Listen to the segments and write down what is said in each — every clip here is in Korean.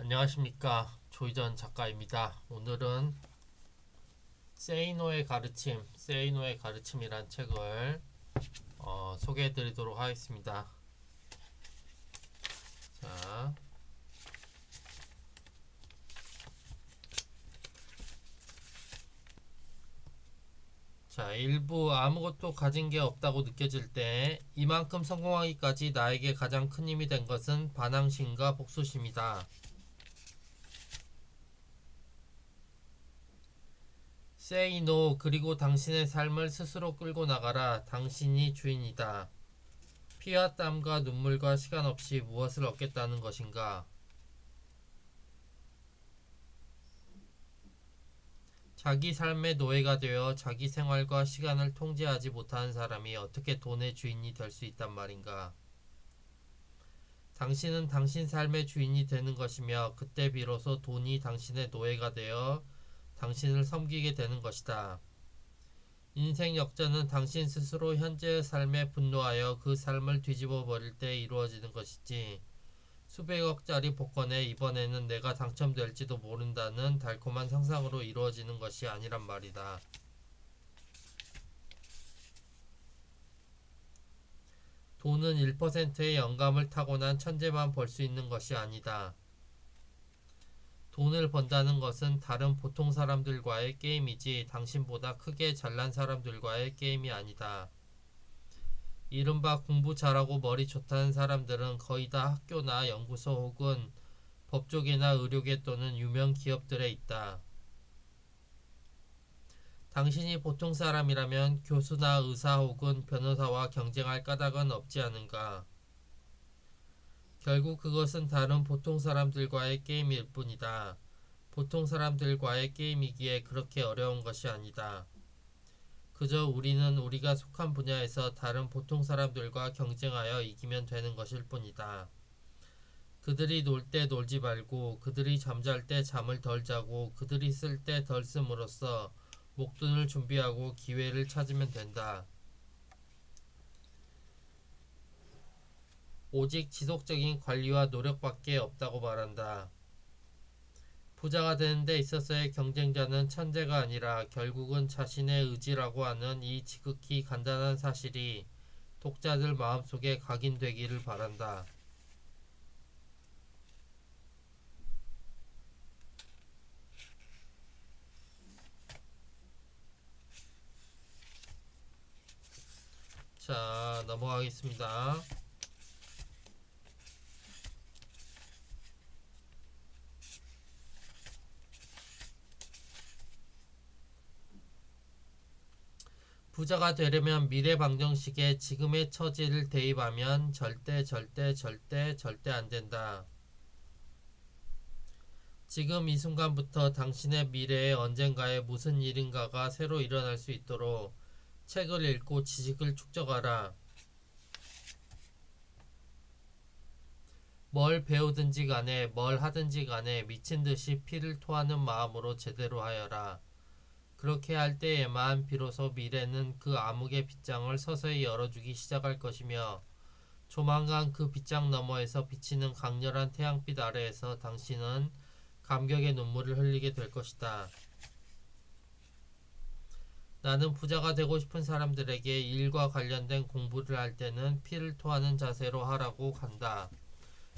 안녕하십니까. 조희전 작가입니다. 오늘은 세이노의 가르침, 세이노의 가르침이란 책을 소개해 드리도록 하겠습니다. 자, 일부 아무것도 가진 게 없다고 느껴질 때 이만큼 성공하기까지 나에게 가장 큰 힘이 된 것은 반항심과 복수심이다. Say no, 그리고 당신의 삶을 스스로 끌고 나가라. 당신이 주인이다. 피와 땀과 눈물과 시간 없이 무엇을 얻겠다는 것인가? 자기 삶의 노예가 되어 자기 생활과 시간을 통제하지 못하는 사람이 어떻게 돈의 주인이 될 수 있단 말인가? 당신은 당신 삶의 주인이 되는 것이며 그때 비로소 돈이 당신의 노예가 되어 당신을 섬기게 되는 것이다. 인생 역전은 당신 스스로 현재의 삶에 분노하여 그 삶을 뒤집어 버릴 때 이루어지는 것이지, 수백억짜리 복권에 이번에는 내가 당첨될지도 모른다는 달콤한 상상으로 이루어지는 것이 아니란 말이다. 돈은 1%의 영감을 타고난 천재만 벌 수 있는 것이 아니다. 돈을 번다는 것은 다른 보통 사람들과의 게임이지 당신보다 크게 잘난 사람들과의 게임이 아니다. 이른바 공부 잘하고 머리 좋다는 사람들은 거의 다 학교나 연구소 혹은 법조계나 의료계 또는 유명 기업들에 있다. 당신이 보통 사람이라면 교수나 의사 혹은 변호사와 경쟁할 까닭은 없지 않은가? 결국 그것은 다른 보통 사람들과의 게임일 뿐이다. 보통 사람들과의 게임이기에 그렇게 어려운 것이 아니다. 그저 우리는 우리가 속한 분야에서 다른 보통 사람들과 경쟁하여 이기면 되는 것일 뿐이다. 그들이 놀 때 놀지 말고, 그들이 잠잘 때 잠을 덜 자고, 그들이 쓸 때 덜 씀으로써 목돈을 준비하고 기회를 찾으면 된다. 오직 지속적인 관리와 노력밖에 없다고 말한다. 부자가 되는 데 있어서의 경쟁자는 천재가 아니라 결국은 자신의 의지라고 하는 이 지극히 간단한 사실이 독자들 마음속에 각인되기를 바란다. 자, 넘어가겠습니다. 부자가 되려면 미래 방정식에 지금의 처지를 대입하면 절대 안 된다. 지금 이 순간부터 당신의 미래에 언젠가에 무슨 일인가가 새로 일어날 수 있도록 책을 읽고 지식을 축적하라. 뭘 배우든지 간에 뭘 하든지 간에 미친 듯이 피를 토하는 마음으로 제대로 하여라. 그렇게 할 때에만 비로소 미래는 그 암흑의 빗장을 서서히 열어주기 시작할 것이며, 조만간 그 빗장 너머에서 비치는 강렬한 태양빛 아래에서 당신은 감격의 눈물을 흘리게 될 것이다. 나는 부자가 되고 싶은 사람들에게 일과 관련된 공부를 할 때는 피를 토하는 자세로 하라고 간다.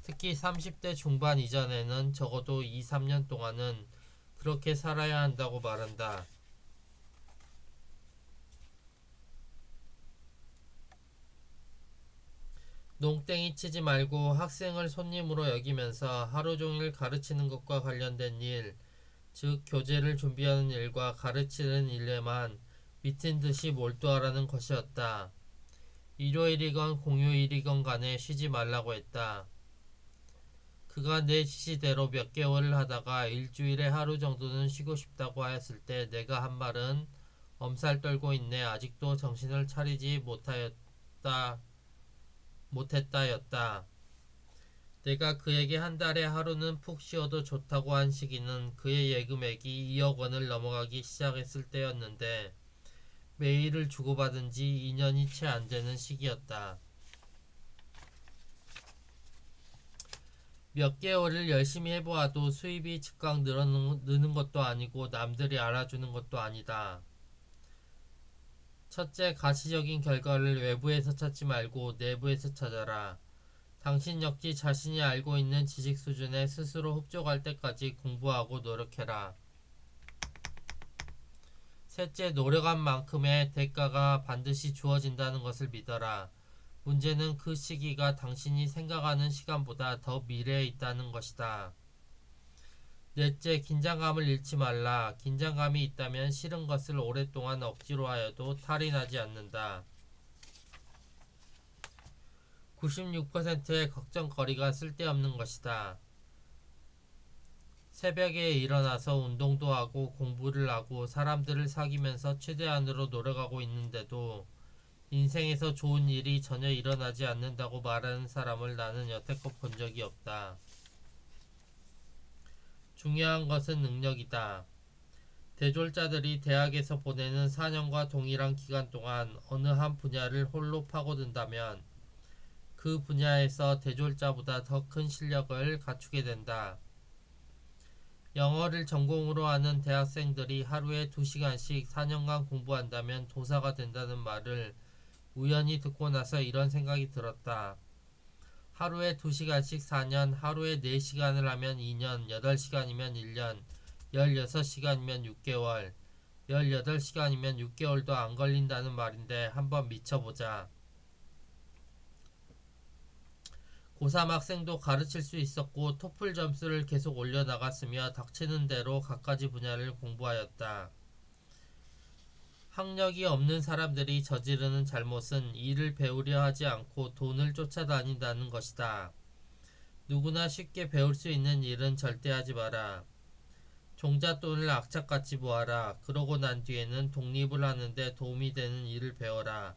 특히 30대 중반 이전에는 적어도 2, 3년 동안은 그렇게 살아야 한다고 말한다. 농땡이 치지 말고 학생을 손님으로 여기면서 하루 종일 가르치는 것과 관련된 일, 즉 교재를 준비하는 일과 가르치는 일에만 미친 듯이 몰두하라는 것이었다. 일요일이건 공휴일이건 간에 쉬지 말라고 했다. 그가 내 지시대로 몇 개월을 하다가 일주일에 하루 정도는 쉬고 싶다고 하였을 때 내가 한 말은 엄살 떨고 있네, 아직도 정신을 차리지 못했다였다. 내가 그에게 한 달에 하루는 푹 쉬어도 좋다고 한 시기는 그의 예금액이 2억 원을 넘어가기 시작했을 때였는데, 메일을 주고받은 지 2년이 채 안 되는 시기였다. 몇 개월을 열심히 해보아도 수입이 즉각 느는 것도 아니고 남들이 알아주는 것도 아니다. 첫째, 가시적인 결과를 외부에서 찾지 말고 내부에서 찾아라. 당신 역시 자신이 알고 있는 지식 수준에 스스로 흡족할 때까지 공부하고 노력해라. 셋째, 노력한 만큼의 대가가 반드시 주어진다는 것을 믿어라. 문제는 그 시기가 당신이 생각하는 시간보다 더 미래에 있다는 것이다. 넷째, 긴장감을 잃지 말라. 긴장감이 있다면 싫은 것을 오랫동안 억지로 하여도 탈이 나지 않는다. 96%의 걱정거리가 쓸데없는 것이다. 새벽에 일어나서 운동도 하고 공부를 하고 사람들을 사귀면서 최대한으로 노력하고 있는데도 인생에서 좋은 일이 전혀 일어나지 않는다고 말하는 사람을 나는 여태껏 본 적이 없다. 중요한 것은 능력이다. 대졸자들이 대학에서 보내는 4년과 동일한 기간 동안 어느 한 분야를 홀로 파고든다면 그 분야에서 대졸자보다 더 큰 실력을 갖추게 된다. 영어를 전공으로 하는 대학생들이 하루에 2시간씩 4년간 공부한다면 도사가 된다는 말을 우연히 듣고 나서 이런 생각이 들었다. 하루에 2시간씩 4년, 하루에 4시간을 하면 2년, 8시간이면 1년, 16시간이면 6개월, 18시간이면 6개월도 안 걸린다는 말인데 한번 미쳐보자. 고3 학생도 가르칠 수 있었고 토플 점수를 계속 올려나갔으며 닥치는 대로 갖가지 분야를 공부하였다. 학력이 없는 사람들이 저지르는 잘못은 일을 배우려 하지 않고 돈을 쫓아다닌다는 것이다. 누구나 쉽게 배울 수 있는 일은 절대 하지 마라. 종잣돈을 악착같이 모아라. 그러고 난 뒤에는 독립을 하는데 도움이 되는 일을 배워라.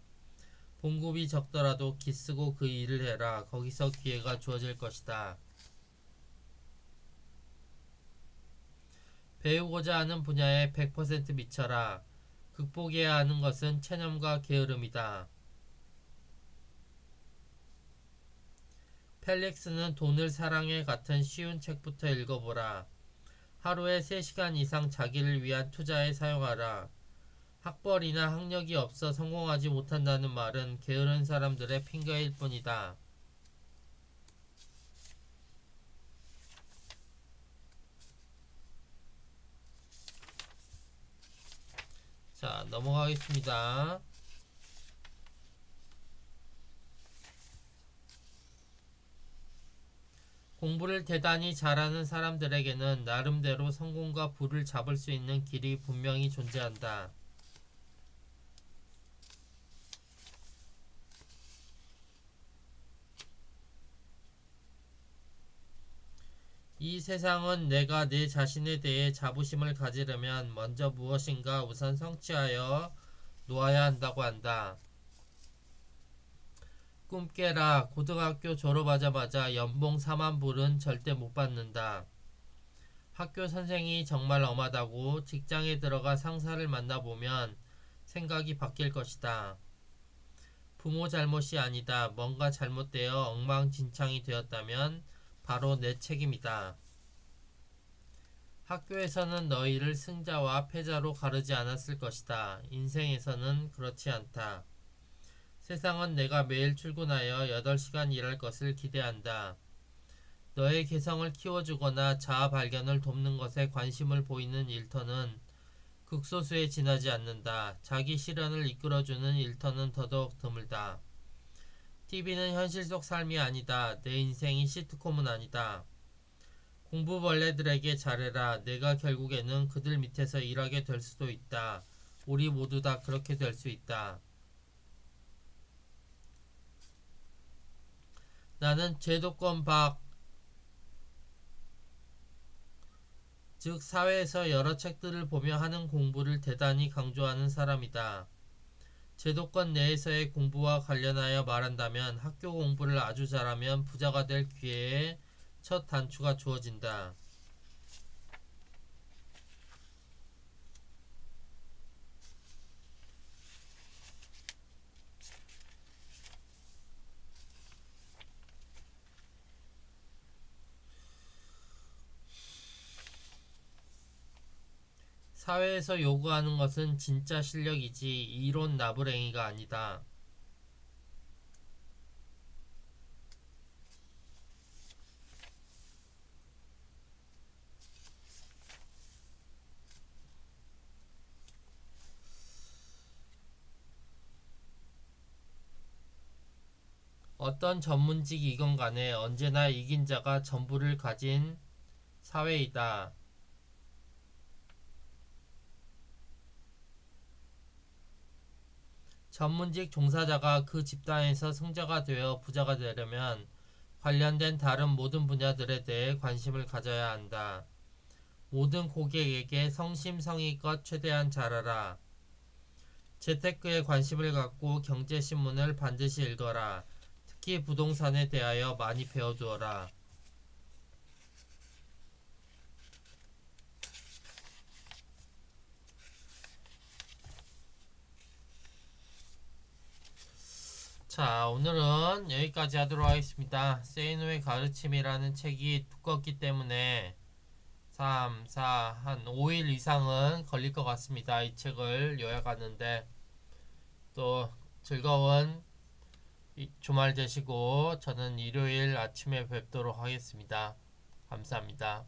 봉급이 적더라도 기쓰고 그 일을 해라. 거기서 기회가 주어질 것이다. 배우고자 하는 분야에 100% 미쳐라. 극복해야 하는 것은 체념과 게으름이다. 펠릭스는 돈을 사랑해 같은 쉬운 책부터 읽어보라. 하루에 3시간 이상 자기를 위한 투자에 사용하라. 학벌이나 학력이 없어 성공하지 못한다는 말은 게으른 사람들의 핑계일 뿐이다. 자, 넘어가겠습니다. 공부를 대단히 잘하는 사람들에게는 나름대로 성공과 부를 잡을 수 있는 길이 분명히 존재한다. 이 세상은 내가 내 자신에 대해 자부심을 가지려면 먼저 무엇인가 우선 성취하여 놓아야 한다고 한다. 꿈 깨라. 고등학교 졸업하자마자 연봉 4만 불은 절대 못 받는다. 학교 선생이 정말 엄하다고 직장에 들어가 상사를 만나보면 생각이 바뀔 것이다. 부모 잘못이 아니다. 뭔가 잘못되어 엉망진창이 되었다면 바로 내 책임이다. 학교에서는 너희를 승자와 패자로 가르지 않았을 것이다. 인생에서는 그렇지 않다. 세상은 내가 매일 출근하여 8시간 일할 것을 기대한다. 너의 개성을 키워주거나 자아 발견을 돕는 것에 관심을 보이는 일터는 극소수에 지나지 않는다. 자기 실현을 이끌어주는 일터는 더더욱 드물다. TV는 현실 속 삶이 아니다. 내 인생이 시트콤은 아니다. 공부벌레들에게 잘해라. 내가 결국에는 그들 밑에서 일하게 될 수도 있다. 우리 모두 다 그렇게 될 수 있다. 나는 제도권 밖, 즉 사회에서 여러 책들을 보며 하는 공부를 대단히 강조하는 사람이다. 제도권 내에서의 공부와 관련하여 말한다면 학교 공부를 아주 잘하면 부자가 될 기회의 첫 단추가 주어진다. 사회에서 요구하는 것은 진짜 실력이지 이론 나부랭이가 아니다. 어떤 전문직이건 간에 언제나 이긴 자가 전부를 가진 사회이다. 전문직 종사자가 그 집단에서 승자가 되어 부자가 되려면 관련된 다른 모든 분야들에 대해 관심을 가져야 한다. 모든 고객에게 성심성의껏 최대한 잘하라. 재테크에 관심을 갖고 경제신문을 반드시 읽어라. 특히 부동산에 대하여 많이 배워두어라. 자, 오늘은 여기까지 하도록 하겠습니다. 세이노의 가르침이라는 책이 두껍기 때문에 3, 4, 한 5일 이상은 걸릴 것 같습니다. 이 책을 요약하는데 또 즐거운 주말 되시고 저는 일요일 아침에 뵙도록 하겠습니다. 감사합니다.